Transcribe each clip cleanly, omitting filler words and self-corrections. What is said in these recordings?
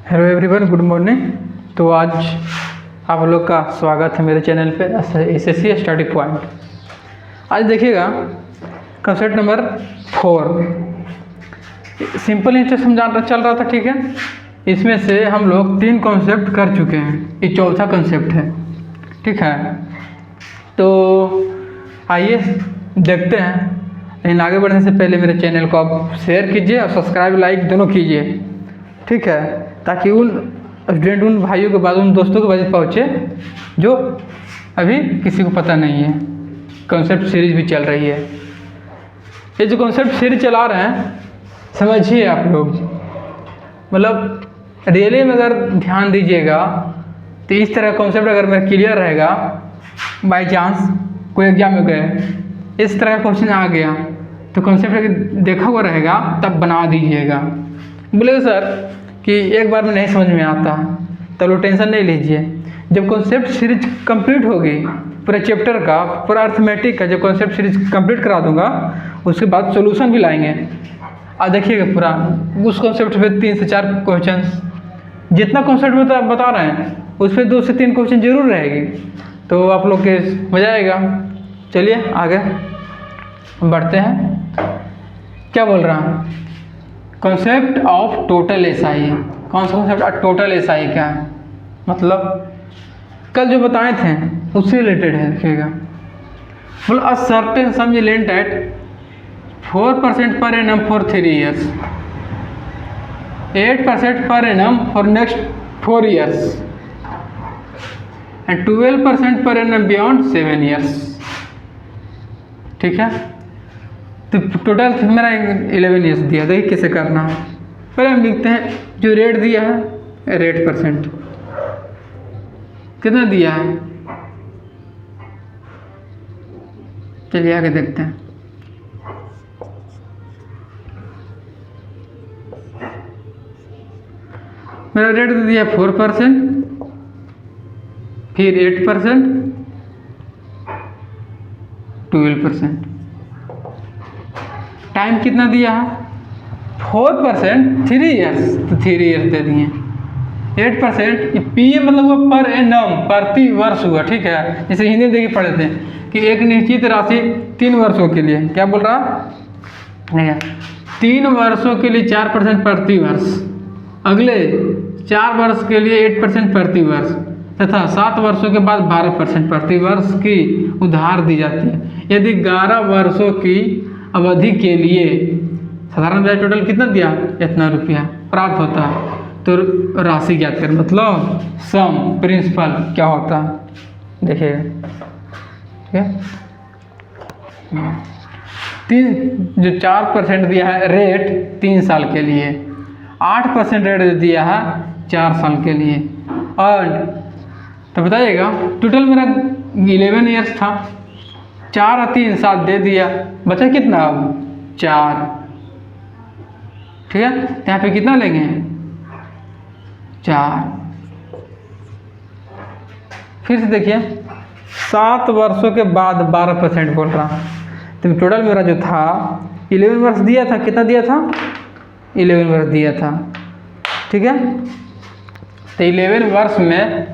Hello everyone, good morning. तो आज आप लोग का स्वागत है मेरे चैनल पे एसएससी स्टडी पॉइंट। आज देखिएगा कंसेप्ट नंबर 4 सिंपल इंटरेस्ट हम चल रहा था, ठीक है। इसमें से हम लोग 3 कॉन्सेप्ट कर चुके हैं, ये चौथा कॉन्सेप्ट है, ठीक है। तो आइए देखते हैं। लेकिन आगे बढ़ने से पहले मेरे चैनल को आप शेयर कीजिए और सब्सक्राइब लाइक दोनों कीजिए, ठीक है, ताकि उन स्टूडेंट, उन भाइयों के बाद, उन दोस्तों के पास पहुँचे जो अभी किसी को पता नहीं है। कॉन्सेप्ट सीरीज भी चल रही है। ये जो कॉन्सेप्ट सीरीज चला रहे हैं, समझिए आप लोग, मतलब रियली में अगर ध्यान दीजिएगा तो इस तरह कॉन्सेप्ट अगर मेरा क्लियर रहेगा, बाई चांस कोई एग्जाम में गए इस तरह का क्वेश्चन आ गया तो कॉन्सेप्ट अगर देखा हुआ रहेगा तब बना दीजिएगा। बोलेगा सर कि एक बार में नहीं समझ में आता, तो लो टेंशन नहीं लीजिए। जब कॉन्सेप्ट सीरीज कंप्लीट होगी, पूरा चैप्टर का, पूरा अर्थमेटिक का जब कॉन्सेप्ट सीरीज कंप्लीट करा दूंगा, उसके बाद सॉल्यूशन भी लाएंगे। अब देखिएगा पूरा उस कॉन्सेप्ट पे 3 से 4 क्वेश्चन, जितना कॉन्सेप्ट बता रहे हैं उस पर 2 से 3 क्वेश्चन जरूर रहेगी, तो आप लोग के मजा आएगा। चलिए आगे बढ़ते हैं। क्या बोल रहा हूँ, कॉन्सेप्ट ऑफ टोटल एसआई। कौन सा कॉन्सेप्ट? टोटल एसआई क्या है, मतलब कल जो बताए थे उससे रिलेटेड है। देखिएगा, बोलो a certain sum lent at 4% per annum for 3 years, 8% per annum for next 4 years and 12% per annum beyond 7 years, ठीक है। तो टोटल मेरा 11 years दिया, देखिए कैसे करना है। पहले हम लिखते हैं जो रेट दिया है, रेट परसेंट कितना दिया है, चलिए आगे देखते हैं। मेरा रेट दिया 4%, फिर 8%, 12%। टाइम कितना दिया है? 4% 3 years, तो 3 years दे दिए। 8% पी ए मतलब वो पर एनम, प्रति वर्ष हुआ, ठीक है। जैसे हिंदी में देखिए पढ़े थे कि एक निश्चित राशि 3 वर्षों के लिए, क्या बोल रहा है, 3 वर्षों के लिए 4% प्रति वर्ष, अगले 4 वर्ष के लिए 8% प्रति वर्ष, तथा 7 वर्षों के बाद 12% प्रति वर्ष की उधार दी जाती है। यदि 11 वर्षों की अवधि के लिए साधारण ब्याज टोटल कितना दिया, इतना रुपया प्राप्त होता है, तो राशि ज्ञात करें, मतलब सम प्रिंसिपल क्या होता है। देखिए, ठीक है। 4% दिया है रेट 3 साल के लिए, 8% रेट दिया है 4 साल के लिए, और तो बताइएगा टोटल मेरा 11 years था, 4 और 3 7 दे दिया, बचा कितना अब 4, ठीक है। यहाँ पे कितना लेंगे 4। फिर से देखिए 7 वर्षों के बाद 12% बोल रहा, तो टोटल मेरा जो था 11 वर्ष दिया था, कितना दिया था 11 वर्ष दिया था, ठीक है। तो 11 वर्ष में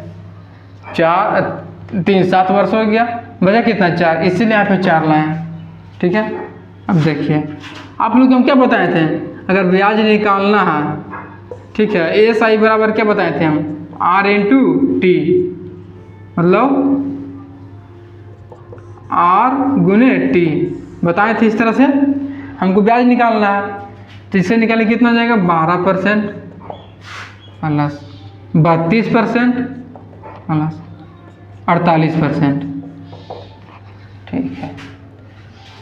7 वर्ष हो गया, बचा कितना 4, इसीलिए यहाँ पे 4 लाए, ठीक है। अब देखिए आप लोग हम क्या बताए थे, अगर ब्याज निकालना है, ठीक है, एस आई बराबर क्या बताए थे हम, R इंटू टी, मतलब R गुने टी बताए थे। इस तरह से हमको ब्याज निकालना है, तो इससे निकालने कितना हो जाएगा 12% प्लस 32% प्लस 48%, ठीक है।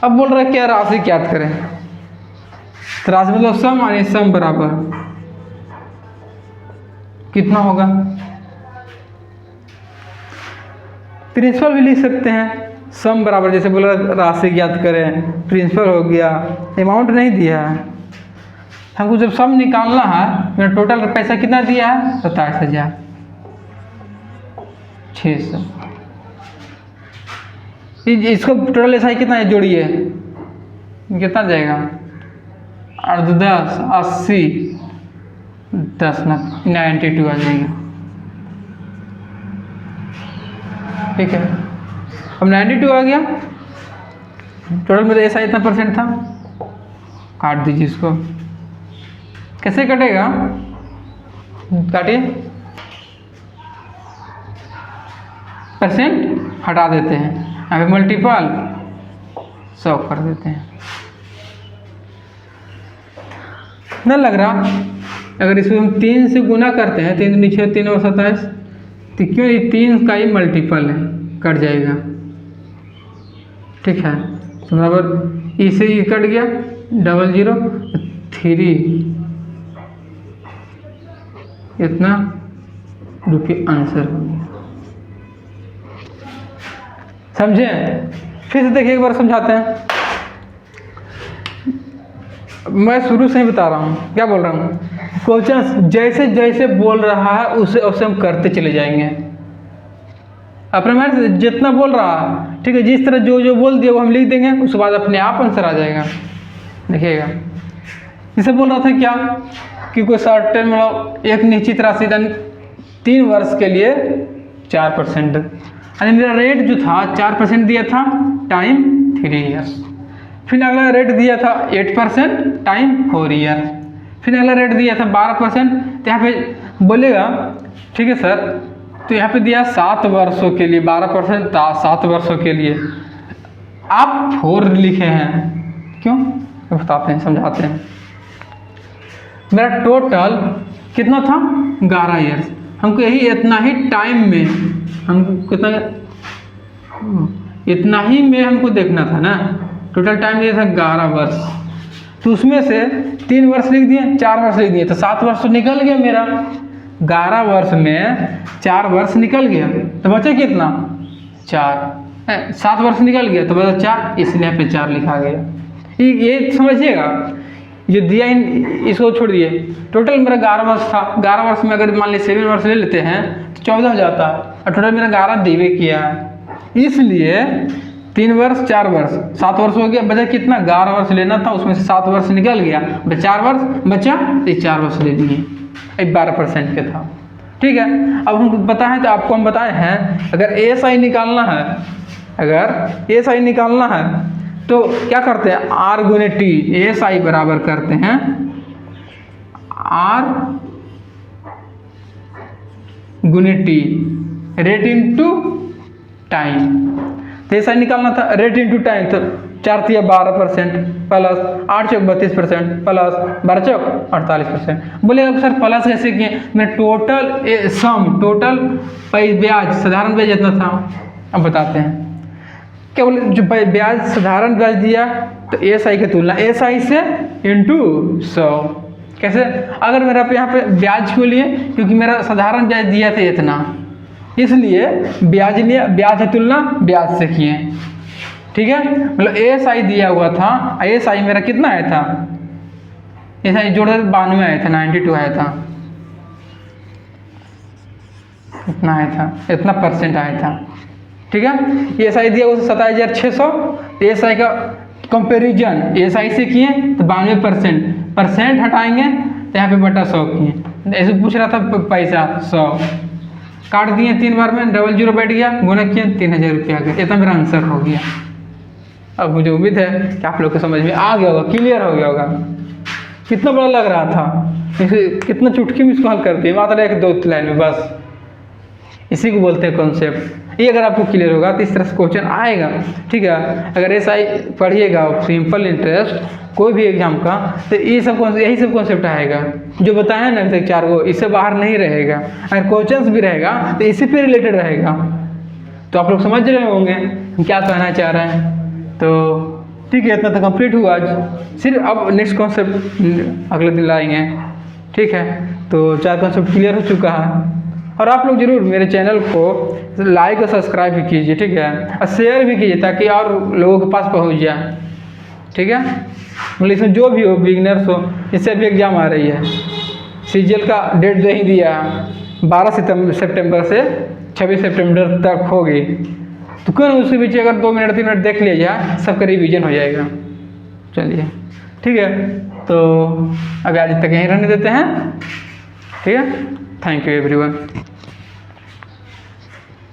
अब बोल रहा है क्या राशि ज्ञात करें, तो राशि मतलब सम, यानी सम बराबर कितना होगा, प्रिंसिपल भी लिख सकते हैं। सम बराबर जैसे बोला राशि ज्ञात करें, प्रिंसिपल हो गया, अमाउंट नहीं दिया है हमको। जब सम निकालना है, मेरा टोटल पैसा कितना दिया है 27,600। इसको टोटल ऐसा ही कितना है, जोड़िए कितना जाएगा 8 10 80 10 ना 92 आ जाएगा। ठीक है, अब 92 आ गया। टोटल मेरा ऐसा इतना परसेंट था, काट दीजिए इसको। कैसे कटेगा, काटिए, परसेंट हटा देते हैं, यहाँ पे मल्टीपल 100 कर देते हैं। न लग रहा, अगर इसको हम 3 से गुना करते हैं, 3 नीचे 3 और 27, तो क्यों ये 3 का ही मल्टीपल है, कट जाएगा। ठीक है, तो बराबर इससे ये कट गया, 00 3 इतना रुपये आंसर हो गया। समझे? फिर से देखिए, एक बार समझाते हैं। मैं शुरू से ही बता रहा हूँ, क्या बोल रहा हूँ, क्वेश्चन जैसे जैसे बोल रहा है उसे उसे हम करते चले जाएंगे। अपने माइंड से जितना बोल रहा है, ठीक है, जिस तरह जो जो बोल दिया वो हम लिख देंगे, उसके बाद अपने आप आंसर आ जाएगा। देखिएगा, इसे बोल रहा था क्या कि कोई सर्टेन मतलब एक निश्चित राशि 3 वर्ष के लिए 4%, यानी मेरा रेट जो था 4% दिया था टाइम 3 ईयर्स। फिर अगला रेट दिया था 8% टाइम 4 ईयर। फिर अगला रेट दिया था 12%। तो यहाँ पे बोलेगा, ठीक है सर, तो यहाँ पे दिया 7 वर्षों के लिए 12% था, 7 वर्षों के लिए आप 4 लिखे हैं, क्यों बताते हैं, समझाते हैं। मेरा टोटल कितना था 11 ईयर्स, हमको यही इतना ही टाइम में हमको कितना, इतना ही में हमको देखना था ना। टोटल टाइम दिया था 11 वर्ष, तो उसमें से 3 वर्ष लिख दिए, 4 वर्ष लिख दिए, तो 7 वर्ष तो निकल गया मेरा। 11 वर्ष में 4 वर्ष निकल गया, तो बचा कितना 4, 7 वर्ष निकल गया तो बचा 4, इसलिए यहाँ पे 4 लिखा गया। ये समझिएगा, ये दिया इसको छोड़ दिए। टोटल मेरा 11 वर्ष था, 11 वर्ष में अगर मान लीजिए 7 वर्ष ले लेते हैं तो 14 हो जाता है, और टोटल मेरा 11 देवे किया है, इसलिए 3 वर्ष 4 वर्ष 7 वर्ष हो गया। बचा कितना 11 वर्ष लेना था, उसमें से 7 वर्ष निकल गया, 4 वर्ष बचा, तो 4 वर्ष ले लिए, 12% के था। ठीक है, अब हम बताएं तो आपको हम बताए हैं, अगर एएसआई निकालना है, अगर एएसआई निकालना है तो क्या करते हैं, आर गुने टी, एएसआई बराबर करते हैं आर गुने टी, रेट इनटू टाइम। तो एएसआई निकालना था, रेट इनटू टाइम, तो 4 तिया 12% प्लस 8 चौक 32% प्लस 12 चौक 48%। बोले सर प्लस कैसे किए, मेरा टोटल सम, टोटल ब्याज, साधारण ब्याज जितना था, अब बताते हैं। क्या बोले, जो ब्याज साधारण ब्याज दिया तो एएसआई की तुलना एएसआई से इनटू 100। कैसे, अगर मेरा यहाँ पे ब्याज क्यों लिए, क्योंकि मेरा साधारण ब्याज दिया था इतना, इसलिए ब्याज लिया, ब्याज की तुलना ब्याज से किए। ठीक है, मतलब एएसआई दिया हुआ था, एएसआई मेरा कितना आया था, एएसआई जोड़ 92 आया था, 92 आया था, इतना आया था, इतना परसेंट आया था। ठीक है, एएसआई दिया हुआ 27,600, एएसआई का कंपेरिजन एएसआई से किए तो 92%, परसेंट हटाएंगे तो यहाँ पे बटा 100 किए। ऐसे पूछ रहा था पैसा 100, काट दिए 3 बार में, 00 बैठ गया, गुना किए 3000 रुपये आ गया। इतना मेरा आंसर हो गया। अब मुझे उम्मीद है कि आप लोग को समझ में आ गया होगा, क्लियर हो गया होगा। कितना बड़ा लग रहा था, इसे कितना चुटकी में इसको हल करते हैं, मात्र 1-2 लाइन में बस। इसी को बोलते हैं कॉन्सेप्ट। ये अगर आपको क्लियर होगा तो इस तरह से क्वेश्चन आएगा। ठीक है, अगर एएसआई पढ़िएगा, सिंपल इंटरेस्ट कोई भी एग्जाम का, तो ये सब यही सब कॉन्सेप्ट आएगा जो बताया ना अभी तक 4 गो, इससे बाहर नहीं रहेगा। अगर क्वेश्चन भी रहेगा तो इसी पे रिलेटेड रहेगा। तो आप लोग समझ रहे होंगे हम क्या कहना चाह रहे हैं। तो ठीक है, इतना तो कंप्लीट हुआ आज। सिर्फ अब नेक्स्ट कॉन्सेप्ट अगले दिन लाएंगे। ठीक है, तो 4 कॉन्सेप्ट क्लियर हो चुका है। और आप लोग जरूर मेरे चैनल को लाइक और सब्सक्राइब भी कीजिए, ठीक है, और शेयर भी कीजिए ताकि और लोगों के पास पहुंच जाए। ठीक है, मतलब इसमें जो भी हो, बिगिनर्स हो, इससे भी एग्जाम आ रही है। सीजीएल का डेट नहीं दिया, 12 सितंबर से 26 सितंबर तक होगी, तो क्यों उसके पीछे अगर 2 मिनट 3 मिनट देख लिया जाए, सबका रिवीजन हो जाएगा। चलिए ठीक है, तो अभी आज तक यहीं रहने देते हैं। ठीक है। Thank you everyone.